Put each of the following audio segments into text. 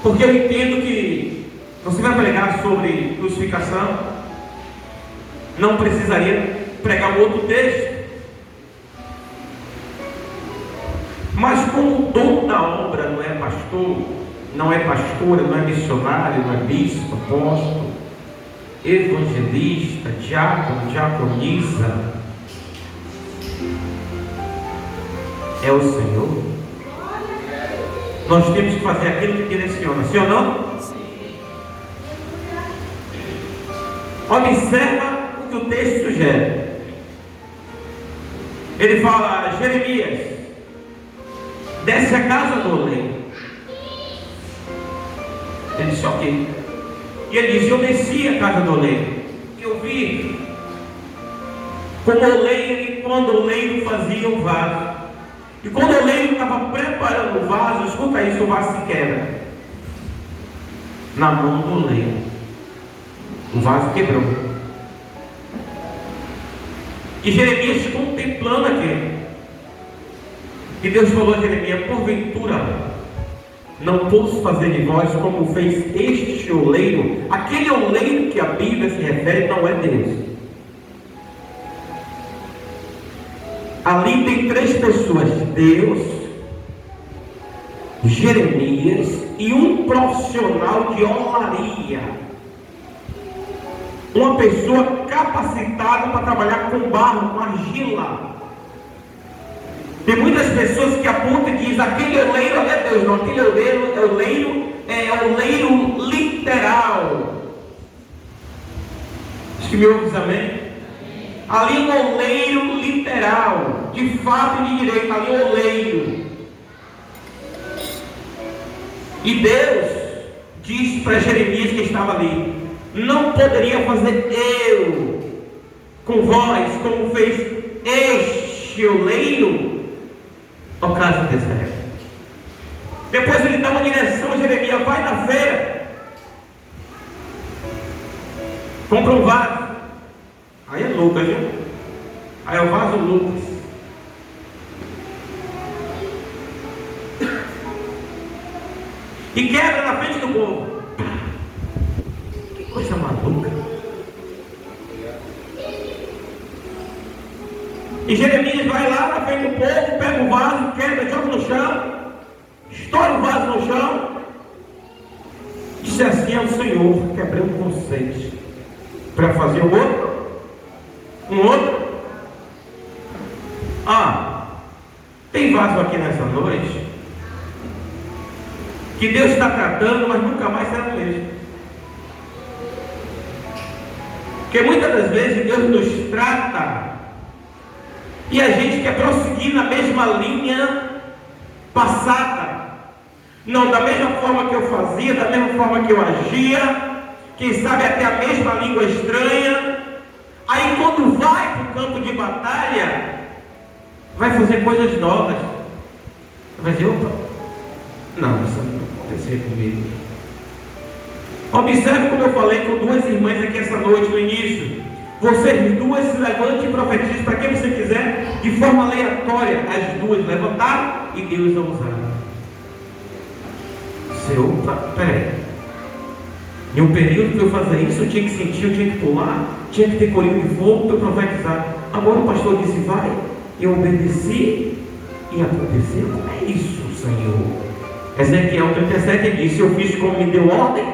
Porque eu entendo que você vai pregar sobre crucificação, não precisaria pregar um outro texto. Mas como o dono da obra não é pastor, não é pastora, não é missionário, não é bispo, apóstolo, evangelista, diácono, diaconisa, é o Senhor. Nós temos que fazer aquilo que direciona, sim ou não? Observa o que o texto sugere. Ele fala: Jeremias, desce a casa do oleiro. Ele disse: ok. E ele disse: eu desci a casa do oleiro. Eu vi como o oleiro, e quando o oleiro fazia o vaso. E quando o oleiro estava preparando o vaso, escuta isso, o vaso se quebra na mão do oleiro. O vaso quebrou. E Jeremias contemplando aquilo. E Deus falou a Jeremias: porventura não posso fazer de vós como fez este oleiro. Aquele oleiro que a Bíblia se refere não é Deus. Ali tem três pessoas: Deus, Jeremias e um profissional de olaria. Uma pessoa capacitada para trabalhar com barro, com argila. Tem muitas pessoas que apontam e dizem: aquele oleiro é Deus. Não, aquele oleiro é oleiro literal. Acho que me ouve, amém? Ali um oleiro literal, de fato e de direito, ali um oleiro. E Deus disse para Jeremias que estava ali: não poderia fazer eu com vós como fez este oleiro no caso desse deserto. Depois ele dá uma direção a Jeremias: vai na feira, compra um vaso. Aí é Lucas, viu? Aí é o vaso Lucas. E quebra na frente do povo. Que coisa maluca. E Jeremias vai lá na frente do povo, pega o vaso, quebra, joga no chão, estoura o vaso no chão. Disse assim ao Senhor: quebrei um com vocês para fazer o outro. Um outro. Tem vaso aqui nessa noite que Deus está tratando, mas nunca mais será o mesmo. Porque muitas das vezes Deus nos trata e a gente quer prosseguir na mesma linha passada. Não, da mesma forma que eu fazia, da mesma forma que eu agia, quem sabe até a mesma língua estranha. Aí quando vai para o campo de batalha, vai fazer coisas novas. Vai dizer: opa, não, isso não aconteceu comigo. Observe como eu falei com duas irmãs aqui essa noite no início. Vocês duas se levantem e profetizem para quem você quiser, de forma aleatória. As duas levantaram e Deus a usaram. Opa, peraí. Em um período que eu fazia isso, eu tinha que sentir, eu tinha que pular, tinha que ter colinho de fogo para eu profetizar. Agora o pastor disse: vai, eu obedeci e aconteceu. Como é isso, Senhor? Ezequiel 37 disse: eu fiz como me deu ordem,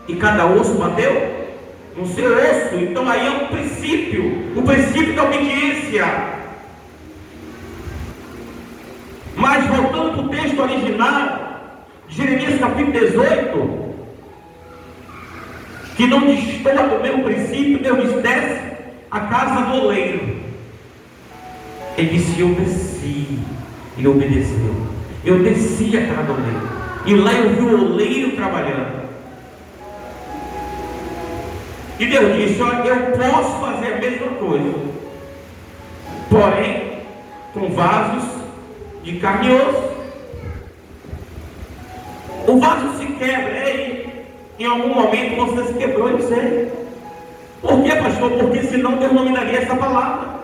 e cada osso bateu no seu osso. Então aí é um princípio, o princípio da obediência. Mas voltando para o texto original, Jeremias capítulo 18, que não destoa do mesmo princípio, Deus disse: desce a casa do oleiro. Ele disse: eu desci. Ele obedeceu. Eu desci a casa do oleiro. E lá eu vi o oleiro trabalhando. E Deus disse: olha, eu posso fazer a mesma coisa, porém com vasos de carne e osso. O vaso se quebra, em algum momento você se quebrou, eu sei. Por que, pastor? Porque senão Deus não me daria essa palavra.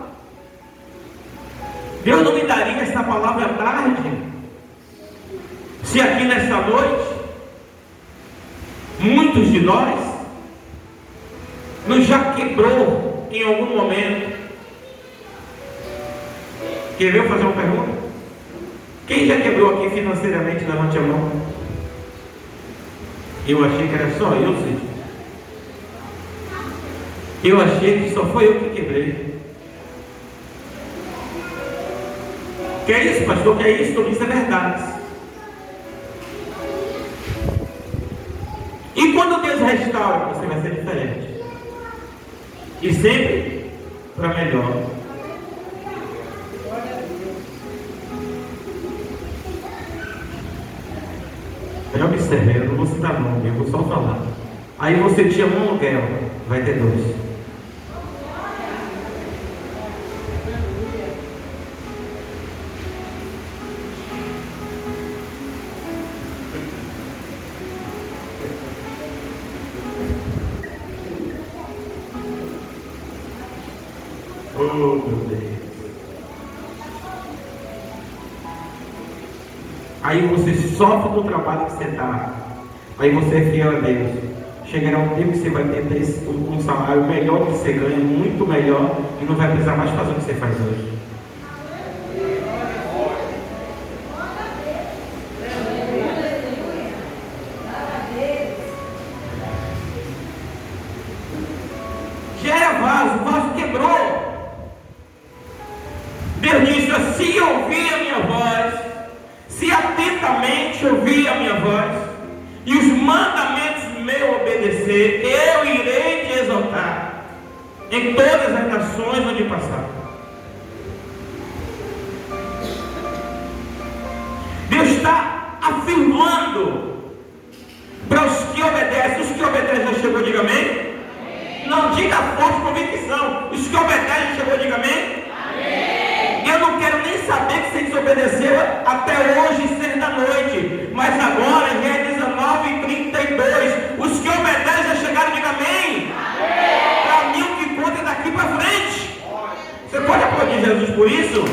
Deus não me daria essa palavra à tarde, se aqui nessa noite Muitos de nós nos já quebrou em algum momento. Quer ver eu fazer uma pergunta? Quem já quebrou aqui financeiramente? Levante a mão. Eu achei que era só eu, Cid. Eu achei que só foi eu que quebrei. Que é isso, pastor? Que é isso? Tudo isso é verdade. E quando Deus restaura, você vai ser diferente. E sempre para melhor. Já observe, eu não vou citar nome, eu vou só falar. Aí você tinha um aluguel, vai ter dois. Oh, meu Deus. Aí você sofre do trabalho que você está. Aí você é fiel a Deus. Chegará um tempo que você vai ter um salário melhor que você ganha, muito melhor, e não vai precisar mais fazer o que você faz hoje. Já era vaso, o vaso quebrou. Deus disse: se ouvir a minha voz, se atentamente ouvir a minha voz, e os mandamentos meus obedecer, eu irei te exaltar em todas as nações onde passar. Deus está afirmando para os que obedecem. Os que obedecem já chegou, diga amém. Não diga forte convicção. Os que obedecem chegou, diga amém. Eu não quero nem saber que você desobedeceu até hoje, 6 da noite. Mas agora já é 19h32. Os que obedecem já chegaram, diga amém. Para mim o que conta é daqui para frente. Você pode aplaudir Jesus por isso?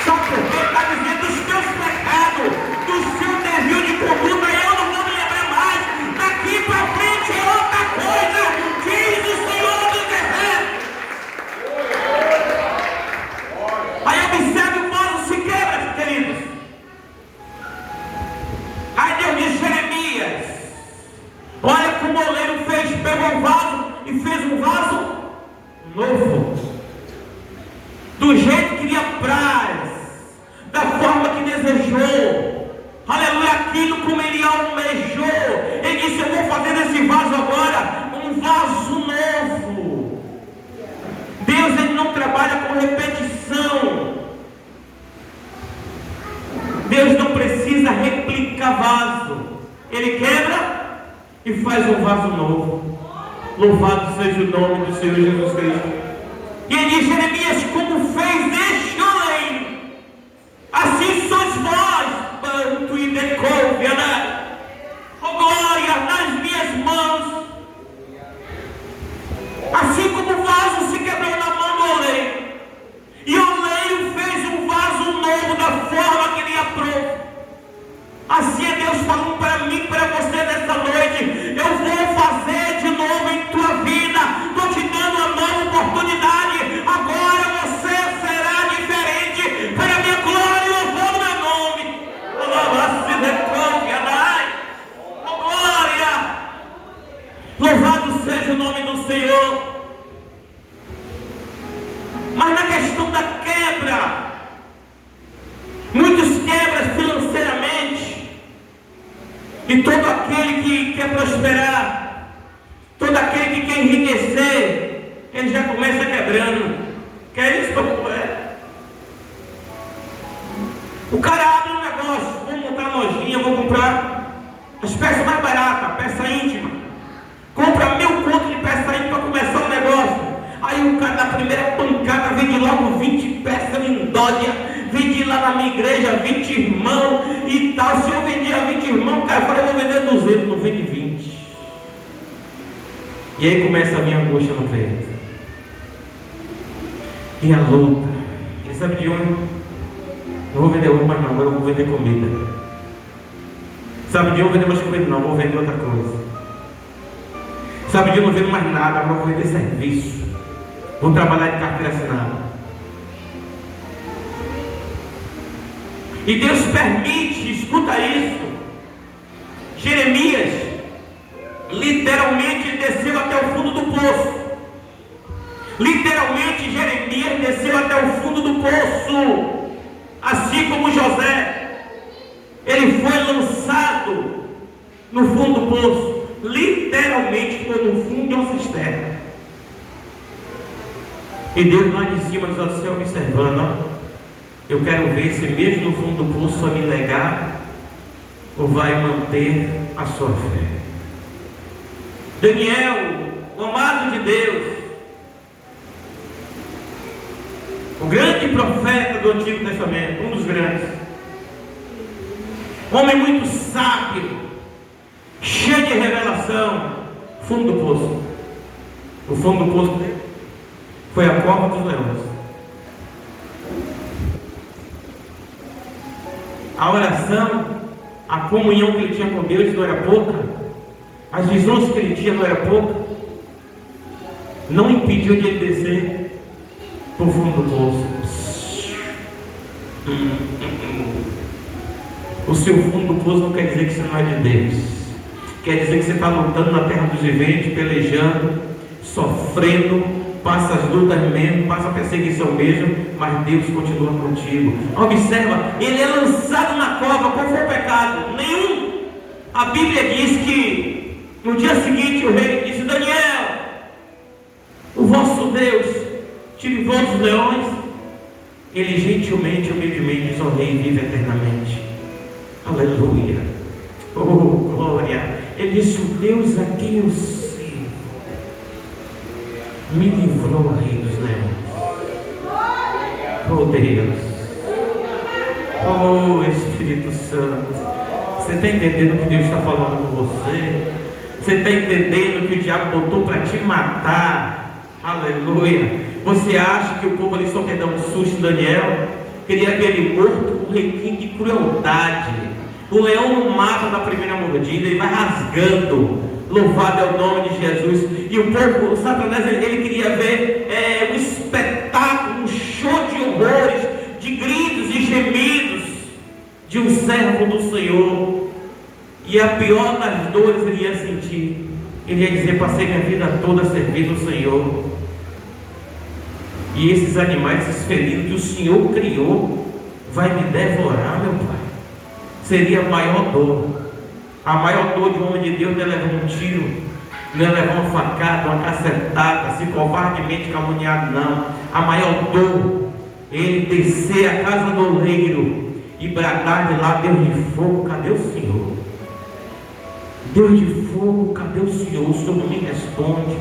Só porque está dizendo dos teus pecados, do seu desvio de conduta, eu não vou me lembrar mais. Daqui para frente é outra coisa. Diz o Senhor dos Exércitos. Aí observe o vaso se quebra, queridos. Aí Deus diz: Jeremias, olha como o oleiro fez, pegou um vaso e fez um vaso novo, do jeito que lhe apraz, da forma que desejou, aleluia, aquilo como ele almejou. Ele disse: eu vou fazer desse vaso agora um vaso novo. Deus, ele não trabalha com repetição. Deus não precisa replicar vaso. Ele quebra e faz um vaso novo. Louvado seja o nome do Senhor Jesus Cristo. E ele diz: Jeremias, como fez este oleiro, assim sois vós, banto e decouve, oh glória, nas minhas mãos. Assim como o vaso se quebrou na mão do oleiro, e o oleiro fez um vaso novo da forma que ele aprove, assim é Deus falando para mim, para você nessa noite: eu vou fazer de novo em tua vida. Estou te dando uma nova oportunidade. Agora você será diferente, para a minha glória e louvor do meu nome. Oh glória, louvado seja o nome do Senhor. Mas na questão da quebra, muitos quebram financeiramente, e todo aquele que quer prosperar, todo aquele que quer enriquecer, ele já começa quebrando. Quer isso? O cara abre um negócio: vou montar uma lojinha, vou comprar as peças mais baratas, peça íntima, compra 1000 contos de peça íntima para começar o negócio. Aí o cara, na primeira pancada, vende logo 20 peças lindórias, vende lá na minha igreja 20 irmãos e tal. Se eu vendia 20 irmãos, o cara fala: eu vou vender 200, não vende 20. E aí começa a minha angústia no peito. E a luta. E sabe de onde? Não vou vender uma, não, eu vou vender comida. Sabe de onde? Vou vender mais comida, não, vou vender outra coisa. Sabe, de não vendo mais nada, agora vou vender serviço. Vou trabalhar de carteira assinada. E Deus permite, escuta isso, Jeremias literalmente desceu até o fundo do poço. Literalmente Jeremias desceu até o fundo do poço. Assim como José, ele foi lançado no fundo do poço. Literalmente foi no fundo de uma cisterna. E Deus lá de cima diz ao céu observando, ó, eu quero ver se mesmo no fundo do poço vai me negar ou vai manter a sua fé. Daniel, o amado de Deus, o grande profeta do Antigo Testamento, um dos grandes, homem muito sábio, cheio de revelação, fundo do poço. O fundo do poço dele foi a cova dos leões. A oração, a comunhão que ele tinha com Deus não era pouca, as visões que ele tinha não era pouca, não impediu de ele descer para o fundo do poço. O seu fundo do poço não quer dizer que você não é de Deus, quer dizer que você está lutando na terra dos viventes, pelejando, sofrendo, passa as lutas mesmo, passa a perseguição mesmo, mas Deus continua contigo. Observa, ele é lançado na cova. Qual foi o pecado? Nenhum. A Bíblia diz que no dia seguinte o rei disse: Daniel, o vosso Deus te livrou dos leões. Ele gentilmente, humildemente diz ao rei: vive eternamente. Aleluia. Oh, glória. Ele disse: o Deus a quem eu sirvo me livrou, rei dos leões. Oh Deus, oh Espírito Santo, você está entendendo o que Deus está falando com você? Você está entendendo que o diabo botou para te matar? Aleluia. Você acha que o povo ali só quer dar um susto em Daniel? Queria ver ele morto com requinte de crueldade. O leão não mata da primeira mordida, ele vai rasgando. Louvado é o nome de Jesus. E o povo, o Satanás, ele queria ver um espetáculo, um show de horrores, de gritos e gemidos de um servo do Senhor. E a pior das dores ele ia sentir. Ele ia dizer: passei minha vida toda servindo o Senhor, e esses animais, esses felinos que o Senhor criou, vai me devorar, meu Pai. Seria a maior dor. A maior dor de um homem de Deus não é levar um tiro, não é levar uma facada, uma cacetada, se covardemente caluniado, não. A maior dor é ele descer a casa do oleiro e bradar de lá: Deus de fogo, cadê o Senhor? Deus de fogo, cadê o Senhor? O Senhor não me responde,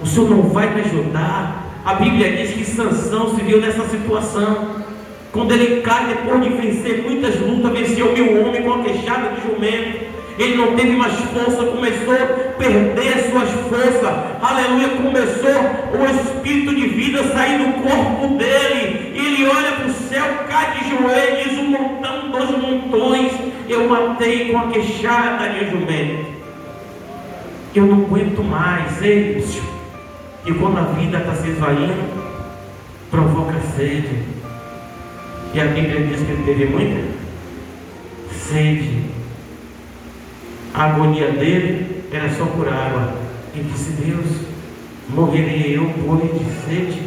o Senhor não vai me ajudar. A Bíblia diz que Sansão se viu nessa situação. Quando ele cai, depois de vencer muitas lutas, venceu 1000 homens com a queixada de jumento. Ele não teve mais força, começou a perder suas forças. Aleluia, começou o espírito de vida a sair do corpo dele. Ele olha para o céu, cai de joelho, diz: um montão, 2 montões eu matei com a queixada de jumento. Eu não aguento mais. E quando a vida está se esvaindo, provoca sede. E a Bíblia diz que ele teve muita sede. A agonia dele era só por água. Ele disse: Deus, morrerei eu por de sede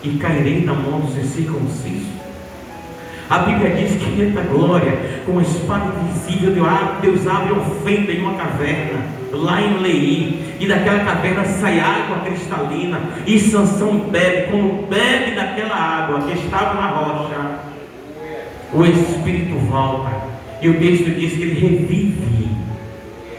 e cairei na mão dos incircuncisos? A Bíblia diz que eita glória, com uma espada invisível, Deus abre uma fenda em uma caverna, lá em Leí, e daquela caverna sai água cristalina, e Sansão bebe. Quando bebe daquela água que estava na rocha, o Espírito volta, e o texto diz que ele revive,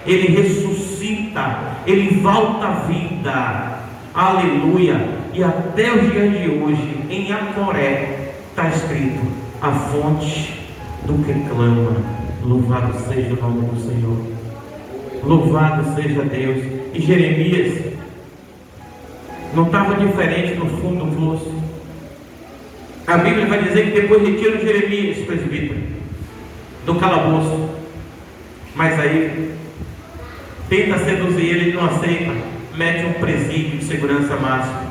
ele ressuscita, ele volta à vida. Aleluia. E até os dias de hoje, em Acoré, está escrito: a fonte do que clama. Louvado seja o nome do Senhor, louvado seja Deus. E Jeremias não estava diferente no fundo do poço. A Bíblia vai dizer que depois retiram Jeremias, presbítero, do calabouço. Mas aí Tenta seduzir ele, ele não aceita. Mete um presídio de segurança máxima.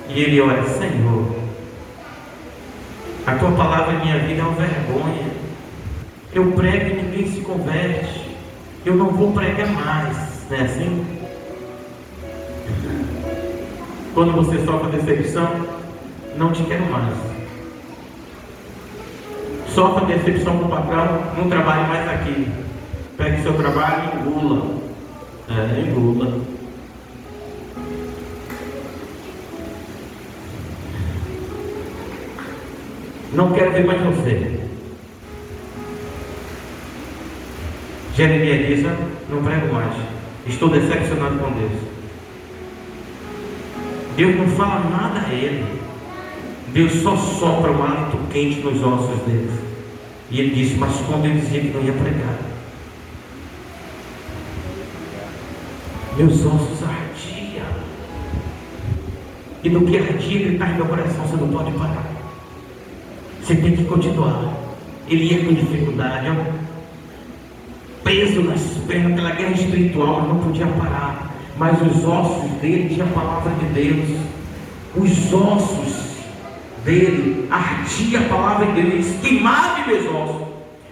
E ele ora: Senhor, a tua palavra em minha vida é uma vergonha. Eu prego e ninguém se converte. Eu não vou pregar mais. Não é assim? Quando você sofre decepção, não te quero mais. Sofre decepção com o patrão, não trabalhe mais aqui. Pegue seu trabalho e engula. Engula. Não quero ver mais você. Jeremias diz: não prego mais. Estou decepcionado com Deus. Deus não fala nada a ele. Deus só sopra um hálito quente nos ossos dele. E ele disse: mas quando eu dizia que não ia pregar, meus ossos ardiam. E no que ardia, gritar em meu coração: você não pode parar. Você tem que continuar. Ele ia com dificuldade, peso nas pernas, aquela guerra espiritual, mas não podia parar. Mas os ossos dele tinham a palavra de Deus. Os ossos dele ardia a palavra de Deus. Ele queimava em meus ossos,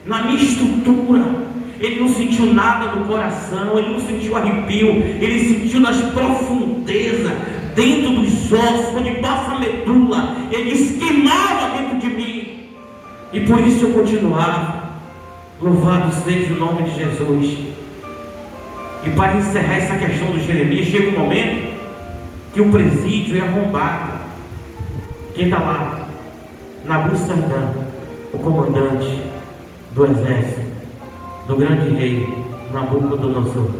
na minha estrutura. Ele não sentiu nada no coração, ele não sentiu arrepio, ele sentiu nas profundezas, dentro dos ossos, onde passa a medula. Ele queimava dentro de mim. E por isso eu continuava. Louvado seja o nome de Jesus. E para encerrar essa questão do Jeremias, chega um momento que o presídio é arrombado. Quem está lá? Nabucodonosor, o comandante do exército do grande rei Nabucodonosor.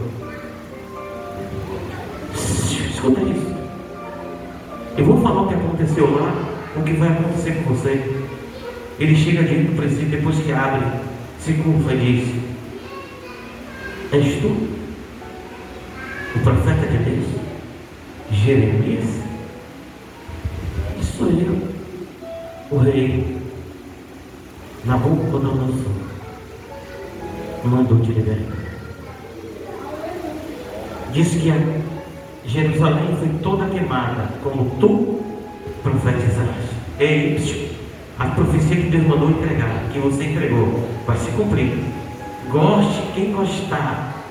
Escuta isso. Eu vou falar o que aconteceu lá, o que vai acontecer com você. Ele chega diante do presídio, depois que abre, se curva e diz: és tu, o profeta de Deus, Jeremias? Sou eu, o rei Nabucodonosor mandou te libertar. Diz que Jerusalém foi toda queimada, como tu profetizaste. Ei, a profecia que Deus mandou entregar, que você entregou, vai se cumprir. Goste quem gostar.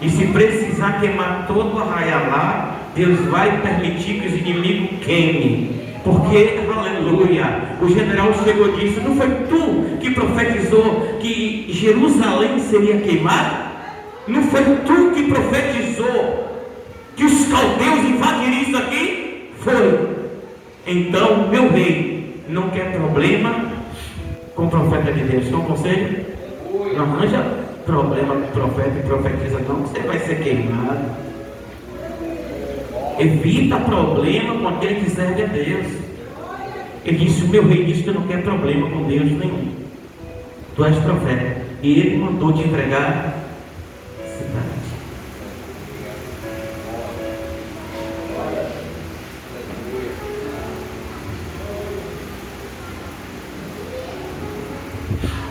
E se precisar queimar todo o arraial lá, Deus vai permitir que os inimigos queimem. Porque, aleluia, o general chegou e disse: não foi tu que profetizou que Jerusalém seria queimada? Não foi tu que profetizou que os caldeus invadiriam isso aqui? Foi. Então, meu rei não quer problema com o profeta de Deus. Então, conselho: não arranja problema com o profeta e profetiza não, que você vai ser queimado. Evita problema com aquele que serve a Deus. Ele disse: o meu rei disse que não quer problema com Deus nenhum. Tu és profeta. E ele mandou te entregar a cidade.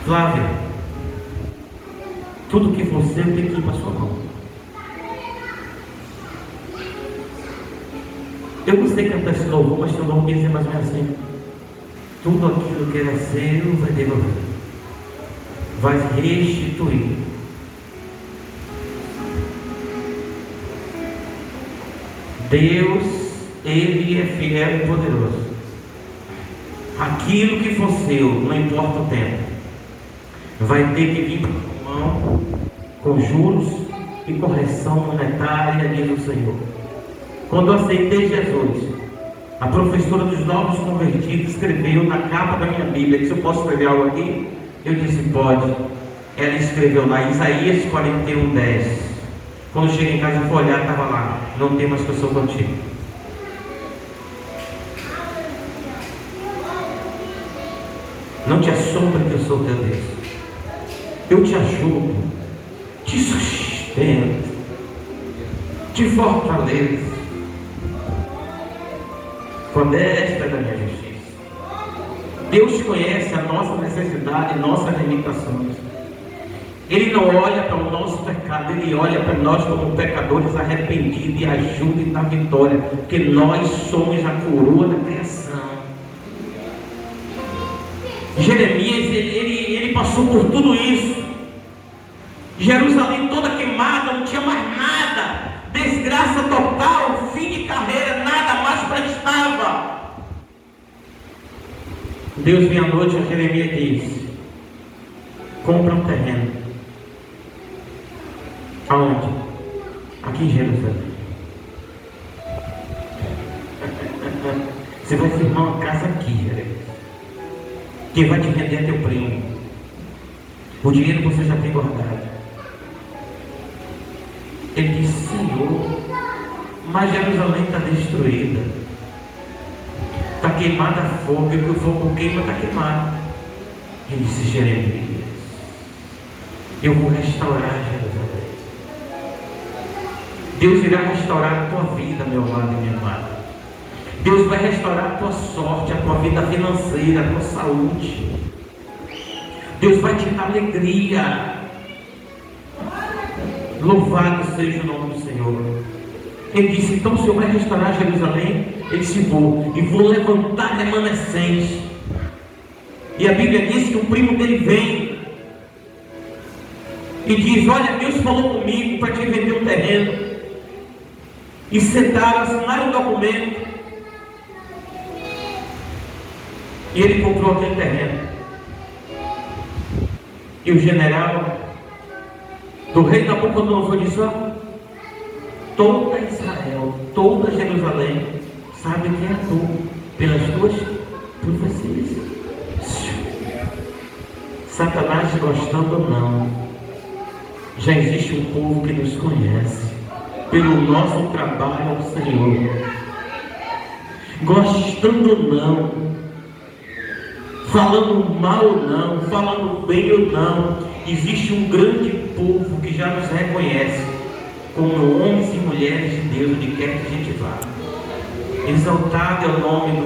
Flávia, tudo que você tem que ir para sua mão. Eu não sei cantar esse louvor, mas seu louvor diz mais ou menos assim: tudo aquilo que era seu vai devolver, vai restituir. Deus, Ele é fiel e poderoso. Aquilo que for seu, não importa o tempo, vai ter que vir para a mão com juros e correção monetária, diz o Senhor. Quando eu aceitei Jesus, a professora dos novos convertidos escreveu na capa da minha Bíblia: disse: eu posso escrever algo aqui? Eu disse: pode. Ela escreveu lá Isaías 41:10. Quando eu cheguei em casa e fui olhar, estava lá: não tem mais que eu sou contigo. Não te assombra que eu sou teu Deus. Eu te ajudo, te sustento, te fortaleço. Modesta da minha justiça. Deus conhece a nossa necessidade, nossas limitações. Ele não olha para o nosso pecado, Ele olha para nós como pecadores arrependidos e ajuda e dá vitória, porque nós somos a coroa da criação. Jeremias, ele passou por tudo isso. Jerusalém toda queimada, não tinha mais nada, desgraça total, fim de carreira, nada mais prestava. Deus vem à noite a Jeremias e diz: compra um terreno. Aonde? Aqui em Jerusalém. Você vai firmar uma casa aqui, Jeremias. Quem vai te vender é teu primo. O dinheiro você já tem guardado. Ele disse: Senhor, mas Jerusalém está destruída, está queimada a fogo, e o fogo queima, está queimado. Ele disse: Jeremias, eu vou restaurar Jerusalém. Deus irá restaurar a tua vida, meu amado e minha amada. Deus vai restaurar a tua sorte, a tua vida financeira, a tua saúde. Deus vai te dar alegria. Louvado seja o nome do Senhor. Ele disse: então o Senhor vai restaurar Jerusalém? Ele disse: vou, e vou levantar remanescentes. E a Bíblia diz que o primo dele vem e diz: olha, Deus falou comigo para te vender um terreno. E sentaram, assinaram um documento, e ele comprou aquele terreno. E o general do rei Nabucodonosor disse: ó, toda Israel, toda Jerusalém sabe quem é tu, pelas tuas profecias. Satanás, gostando ou não, já existe um povo que nos conhece pelo nosso trabalho ao Senhor. Gostando ou não, falando mal ou não, falando bem ou não, existe um grande povo que já nos reconhece como homens e mulheres de Deus, onde quer que a gente vá. Exaltado é o nome do